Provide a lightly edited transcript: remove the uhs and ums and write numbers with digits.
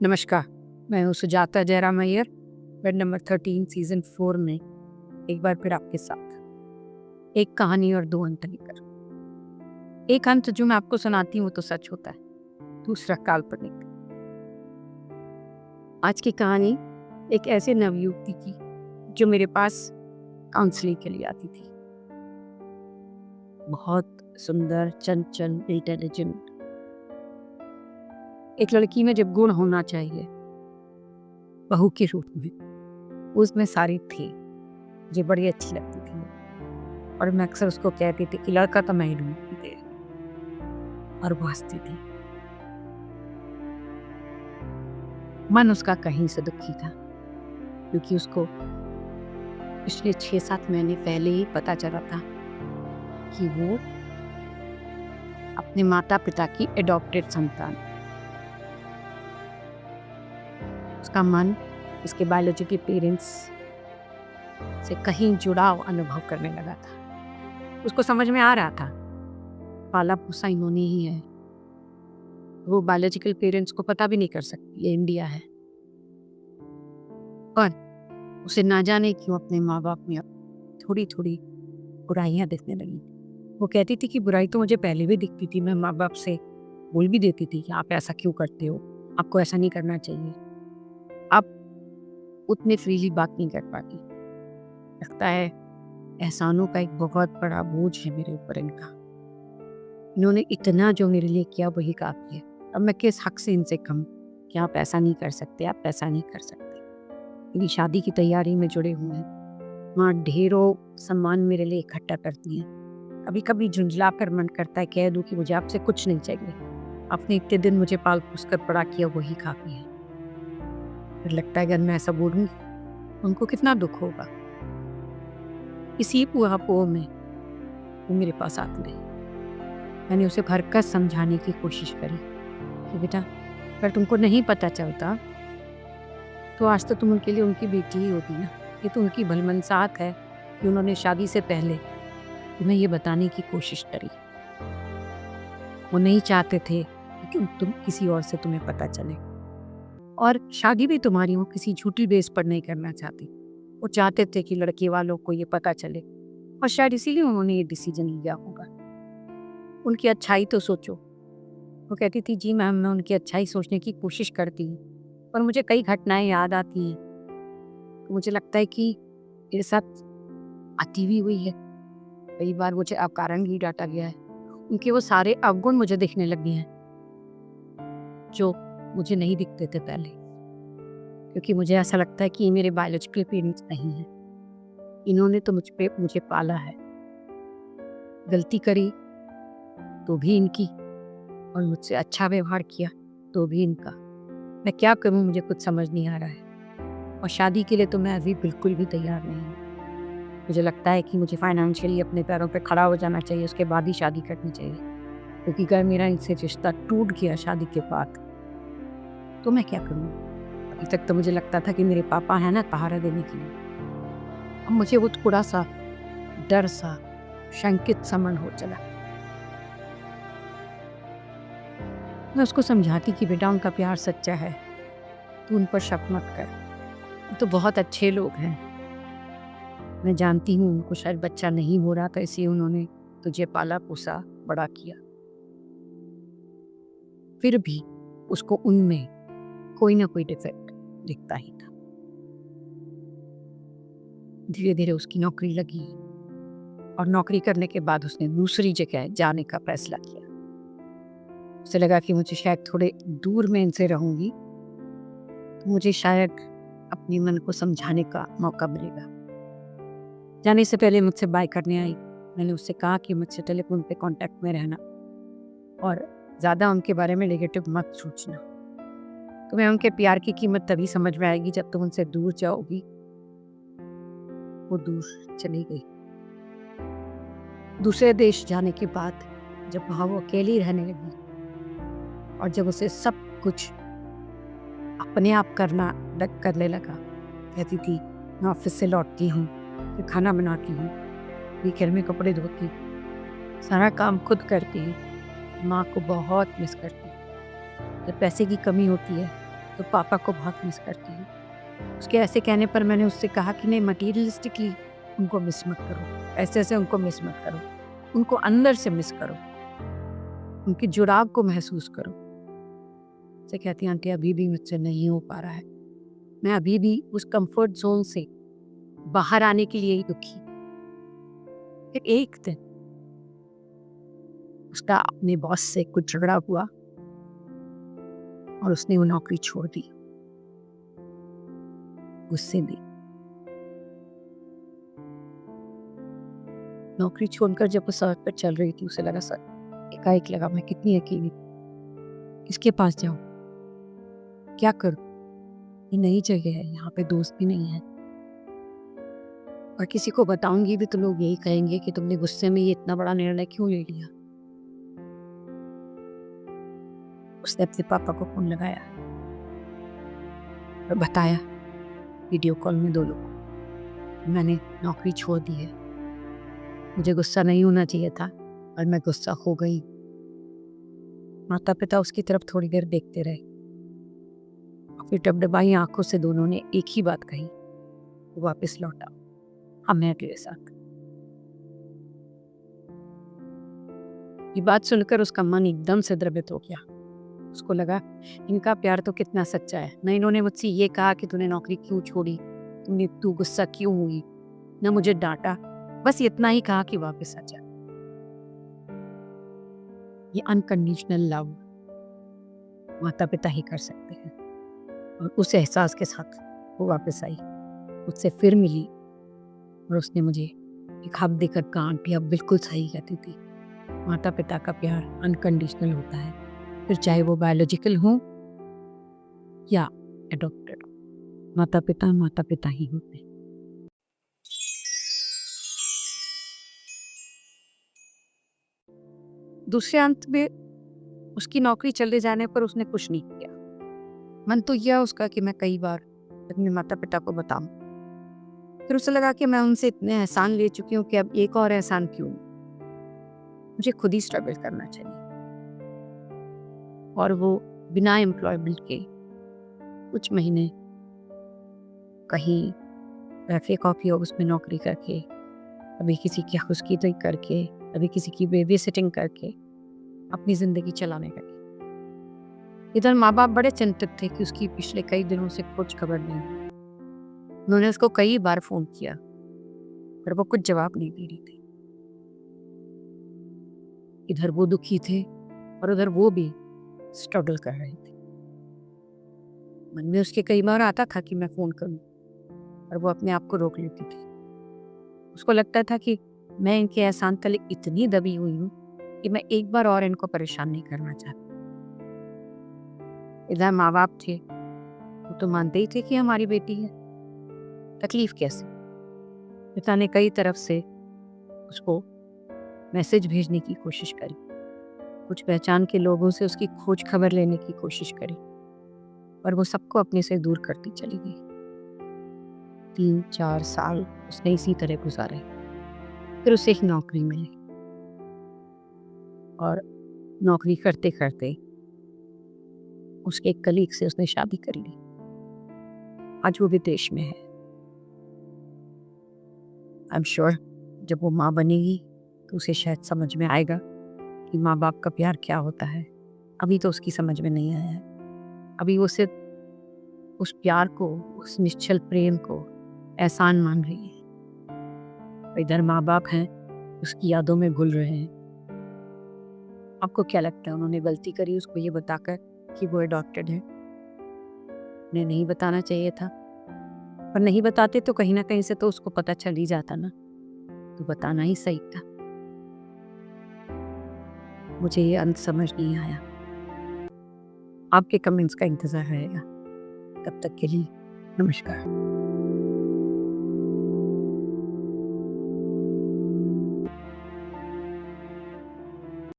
नमस्कार, मैं हूँ Sujata Jairam Iyer, bed number 13 season 4 में एक बार फिर आपके साथ। एक कहानी और 2 अंत लेकर। एक अंत जो मैं आपको सुनाती हूँ वो तो सच होता है, दूसरा काल्पनिक। आज की कहानी एक ऐसे नवयुवती की जो मेरे पास काउंसलिंग के लिए आती थी। बहुत सुंदर, चंचल, इंटेलिजेंट। एक लड़की में जब गुण होना चाहिए बहू के रूप में, उसमें सारी थी। मुझे बड़ी अच्छी लगती थी और मैं अक्सर उसको कहती थी कि लड़का तो मैं ही ढूंढती थी, और वो हंसती थी। मन उसका कहीं से दुखी था क्योंकि उसको पिछले 6-7 महीने पहले ही पता चला था कि वो अपने माता पिता की एडॉप्टेड संतान। उसका मन उसके बायोलॉजिकल पेरेंट्स से कहीं जुड़ाव अनुभव करने लगा था। उसको समझ में आ रहा था पाला पोसा इन्होंने ही है, वो बायोलॉजिकल पेरेंट्स को पता भी नहीं कर सकती ये इंडिया है। पर उसे ना जाने क्यों अपने माँ बाप में थोड़ी थोड़ी बुराइयाँ दिखने लगी। वो कहती थी कि बुराई तो मुझे पहले भी दिखती थी, मैं माँ बाप से बोल भी देती थी कि आप ऐसा क्यों करते हो, आपको ऐसा नहीं करना चाहिए। अब उतने फ्रीली बात नहीं कर पाती। लगता है एहसानों का एक बहुत बड़ा बोझ है मेरे ऊपर इनका। इन्होंने इतना जो मेरे लिए किया वही काफ़ी है। अब मैं किस हक से इनसे कहूँ कि आप ऐसा नहीं कर सकते, आप ऐसा नहीं कर सकते। मेरी शादी की तैयारी में जुड़े हुए हैं, वहाँ ढेरों सम्मान मेरे लिए इकट्ठा करती हैं। कभी कभी झुंझला कर मन करता है कह दूँ कि मुझे आपसे कुछ नहीं चाहिए, आपने इतने दिन मुझे पाल पोस कर बड़ा किया वही काफ़ी है। फिर लगता है अगर मैं ऐसा बोलूँ उनको कितना दुख होगा। इसी ऊहापोह में वो मेरे पास आती रही। मैंने उसे भरकस समझाने की कोशिश करी कि बेटा अगर तुमको नहीं पता चलता तो आज तो तुम उनके लिए उनकी बेटी ही होती ना। ये तो उनकी भलमनसाहत है कि उन्होंने शादी से पहले तुम्हें ये बताने की कोशिश करी। वो नहीं चाहते थे कि तुम किसी और से तुम्हें पता चले, और शादी भी तुम्हारी वो किसी झूठी बेस पर नहीं करना चाहती। वो चाहते थे कि लड़के वालों को ये पता चले, और शायद इसीलिए उन्होंने ये डिसीजन लिया होगा। उनकी अच्छाई तो सोचो। वो कहती थी जी मैम, मैं उनकी अच्छाई सोचने की कोशिश करती हूँ, पर मुझे कई घटनाएं याद आती हैं तो मुझे लगता है कि मेरे साथ अति भी हुई है। कई बार मुझे अकारण ही डांटा गया है। उनके वो सारे अवगुण मुझे दिखने लगे हैं जो मुझे नहीं दिखते थे पहले, क्योंकि मुझे ऐसा लगता है कि ये मेरे बायोलॉजिकल पेरेंट्स नहीं हैं। इन्होंने तो मुझे पाला है। गलती करी तो भी इनकी, और मुझसे अच्छा व्यवहार किया तो भी इनका। मैं क्या करूं मुझे कुछ समझ नहीं आ रहा है। और शादी के लिए तो मैं अभी बिल्कुल भी तैयार नहीं हूँ। मुझे लगता है कि मुझे फाइनेंशियली अपने पैरों पे खड़ा हो जाना चाहिए, उसके बाद ही शादी करनी चाहिए। क्योंकि अगर मेरा इनसे रिश्ता टूट गया शादी के बाद तो मैं क्या करूँ। अभी तक तो मुझे लगता था कि मेरे पापा हैं ना सहारा देने के लिए। अब मुझे वो थोड़ा सा डर सा, शंकित सा मन हो चला। मैं उसको समझाती कि बेटा उनका प्यार सच्चा है, तू उन पर शक मत कर, वो तो बहुत अच्छे लोग हैं। मैं जानती हूँ उनको शायद बच्चा नहीं हो रहा था, इसलिए उन्होंने तुझे पाला पोसा बड़ा किया। फिर भी उसको उनमें कोई ना कोई डिफेक्ट दिखता ही था। धीरे धीरे उसकी नौकरी लगी, और नौकरी करने के बाद उसने दूसरी जगह जाने का फैसला किया। उसे लगा कि मुझे शायद थोड़े दूर में इनसे रहूंगी तो मुझे शायद अपने मन को समझाने का मौका मिलेगा। जाने से पहले मुझसे बाय करने आई। मैंने उससे कहा कि मुझसे टेलीफोन पे कांटेक्ट में रहना और ज़्यादा उनके बारे में नेगेटिव मत सोचना। तुम्हें उनके प्यार की कीमत तभी समझ में आएगी जब तुम उनसे दूर जाओगी। वो दूर चली गई। दूसरे देश जाने के बाद जब वहाँ वो अकेली रहने लगी और जब उसे सब कुछ अपने आप करने लगा, कहती थी मैं ऑफिस से लौटती हूँ, फिर खाना बनाती हूँ, वीकेंड में कपड़े धोती, सारा काम खुद करती हूँ, माँ को बहुत मिस करती। जब पैसे की कमी होती है तो पापा को बहुत मिस करती हूँ। उसके ऐसे कहने पर मैंने उससे कहा कि नहीं, मटीरियलिस्टिकली उनको मिस मत करो, ऐसे-ऐसे उनको मिस मत करो। उनको अंदर से मिस करो, उनके जुड़ाव को महसूस करो। से कहती आंटी अभी भी मुझसे नहीं हो पा रहा है। मैं अभी भी उस कंफर्ट ज़ोन से बाहर आने के लिए ही दुखी। फिर एक दिन उसका अपने बॉस से कुछ झगड़ा हुआ और उसने वो नौकरी छोड़ दी गुस्से में। नौकरी छोड़कर जब वो सड़क पर चल रही थी, उसे लगा सर एकाएक लगा मैं कितनी अकेली, किसके पास जाऊं, क्या करूं, ये नई जगह है, यहाँ पे दोस्त भी नहीं है और किसी को बताऊंगी भी तो लोग यही कहेंगे कि तुमने गुस्से में ये इतना बड़ा निर्णय क्यों ले लिया। उसने अपने पापा को फोन लगाया और बताया वीडियो कॉल में दोनों को, मैंने नौकरी छोड़ दी है। मुझे गुस्सा नहीं होना चाहिए था और मैं गुस्सा हो गई। माता पिता उसकी तरफ थोड़ी देर देखते रहे और फिर डबडबाई आंखों से दोनों ने एक ही बात कही, वो वापस लौटा, हम हैं तेरे साथ। ये बात सुनकर उसका मन एकदम से द्रवित हो गया। उसको लगा इनका प्यार तो कितना सच्चा है। न इन्होंने मुझसे ये कहा कि तूने नौकरी क्यों छोड़ी, तू गुस्सा क्यों हुई, न मुझे डांटा, बस इतना ही कहा कि वापस आ जा। ये अनकंडीशनल लव माता पिता ही कर सकते हैं। और उस एहसास के साथ वो वापस आई, मुझसे फिर मिली और उसने मुझे एक हक देकर कहा आंटी अब बिल्कुल सही कहती थी, माता पिता का प्यार अनकंडीशनल होता है, फिर चाहे वो बायोलॉजिकल हो या एडॉप्टेड। माता पिता ही होते हैं। दूसरे अंत में उसकी नौकरी चले जाने पर उसने कुछ नहीं किया। मन तो यह उसका कि मैं कई बार अपने माता पिता को बताऊं। फिर उसे लगा कि मैं उनसे इतने एहसान ले चुकी हूँ कि अब एक और एहसान क्यों, मुझे खुद ही स्ट्रगल करना चाहिए। और वो बिना एम्प्लॉयमेंट के कुछ महीने कहीं कैफे कॉफी हाउस में नौकरी करके, अभी किसी की हाउसकीपिंग करके, अभी किसी की बेबी सिटिंग करके अपनी जिंदगी चलाने लगी। इधर माँ बाप बड़े चिंतित थे कि उसकी पिछले कई दिनों से कुछ खबर नहीं हुई। उन्होंने उसको कई बार फोन किया पर वो कुछ जवाब नहीं दे रही थी। इधर वो दुखी थे और उधर वो भी स्ट्रगल कर रहे थे। मन में उसके कई बार आता था कि मैं फोन करूं, और वो अपने आप को रोक लेती थी। उसको लगता था कि मैं इनके एहसान तले इतनी दबी हुई हूं कि मैं एक बार और इनको परेशान नहीं करना चाहती। इधर माँ बाप थे, वो तो मानते ही थे कि हमारी बेटी है, तकलीफ कैसे। पिता ने कई तरफ से उसको मैसेज भेजने की कोशिश करी, कुछ पहचान के लोगों से उसकी खोज खबर लेने की कोशिश करी, पर वो सबको अपने से दूर करती चली गई। 3-4 साल उसने इसी तरह गुजारे। फिर उसे एक नौकरी मिली और नौकरी करते करते उसके एक कलीग से उसने शादी कर ली। आज वो विदेश में है। आई एम श्योर जब वो माँ बनेगी तो उसे शायद समझ में आएगा कि माँ बाप का प्यार क्या होता है। अभी तो उसकी समझ में नहीं आया है। अभी वो सिर्फ उस प्यार को, उस निश्चल प्रेम को एहसान मान रही है। और इधर माँ बाप हैं, उसकी यादों में घुल रहे हैं। आपको क्या लगता है उन्होंने गलती करी उसको ये बताकर कि वो अडॉप्टेड है? उन्हें नहीं बताना चाहिए था, पर नहीं बताते तो कहीं ना कहीं से तो उसको पता चल ही जाता ना, तो बताना ही सही था। मुझे ये अंत समझ नहीं आया। आपके कमेंट्स का इंतजार रहेगा। तब तक के लिए नमस्कार।